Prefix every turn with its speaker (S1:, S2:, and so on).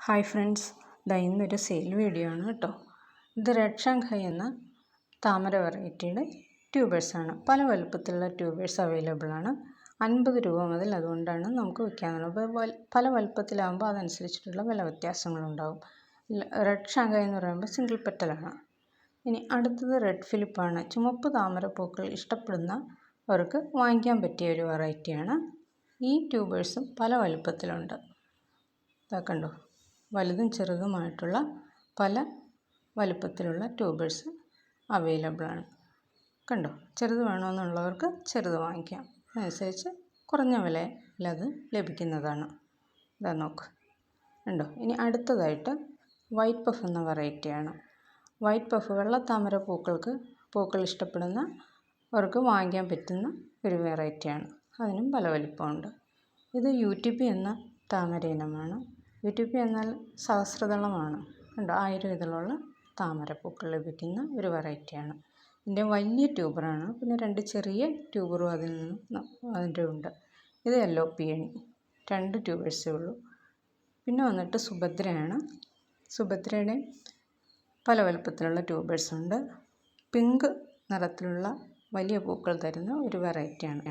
S1: Hi friends, ഇന്നൊരു sale video ആണ് കേട്ടോ. ഇത് റെഡ് ഷാങ്ഹായ് എന്ന താമര വെറൈറ്റിയുടെ ട്യൂബേഴ്സാണ്. പല വലുപ്പത്തിലുള്ള ട്യൂബേഴ്സ് അവൈലബിൾ ആണ്. 50 രൂപ മുതൽ അതുകൊണ്ടാണ് നമുക്ക് വിൽക്കാനുള്ളത്. അപ്പോൾ പല വലുപ്പത്തിലാകുമ്പോൾ അതനുസരിച്ചിട്ടുള്ള വില വ്യത്യാസങ്ങളുണ്ടാകും. റെഡ് ഷാങ്ഹായ് എന്ന് പറയുമ്പോൾ സിംഗിൾ പെറ്റലാണ്. ഇനി അടുത്തത് റെഡ് ഫിലിപ്പാണ്. ചുമപ്പ് താമരപ്പൂക്കൾ ഇഷ്ടപ്പെടുന്നവർക്ക് വാങ്ങിക്കാൻ പറ്റിയ ഒരു വെറൈറ്റിയാണ്. ഈ ട്യൂബേഴ്സും പല വലുപ്പത്തിലുണ്ട്. കണ്ടോ, വലുതും ചെറുതുമായിട്ടുള്ള പല വലുപ്പത്തിലുള്ള ട്യൂബേഴ്സ് അവൈലബിൾ ആണ്. കണ്ടോ, ചെറുത് വേണമെന്നുള്ളവർക്ക് ചെറുത് വാങ്ങിക്കാം. അതനുസരിച്ച് കുറഞ്ഞ വിലയിൽ അത് ലഭിക്കുന്നതാണ്. ഇതാ നോക്ക്, കണ്ടോ. ഇനി അടുത്തതായിട്ട് വൈറ്റ് പഫ് എന്ന വെറൈറ്റിയാണ്. വൈറ്റ് പഫ് വെള്ളത്താമര പൂക്കൾ ഇഷ്ടപ്പെടുന്നവർക്ക് വാങ്ങിക്കാൻ പറ്റുന്ന ഒരു വെറൈറ്റിയാണ്. അതിനും പല വലിപ്പമുണ്ട്. ഇത് UTP എന്ന താമര ഇനമാണ്. UTP എന്നാൽ സഹസ്രദളമാണ്. കണ്ടോ, 1000 ഇതളുള്ള താമരപ്പൂക്കൾ ലഭിക്കുന്ന ഒരു വെറൈറ്റിയാണ്. ഇതിൻ്റെ വലിയ ട്യൂബറാണ്. പിന്നെ 2 ചെറിയ ട്യൂബറും അതിൻ്റെ ഉണ്ട്. ഇത് യെല്ലോ പിയണി, 2 ട്യൂബേഴ്സേ ഉള്ളൂ. പിന്നെ വന്നിട്ട് സുഭദ്രയാണ്. സുഭദ്രയുടെ പല വലുപ്പത്തിലുള്ള ട്യൂബേഴ്സ് ഉണ്ട്. പിങ്ക് നിറത്തിലുള്ള വലിയ പൂക്കൾ തരുന്ന ഒരു വെറൈറ്റിയാണ്.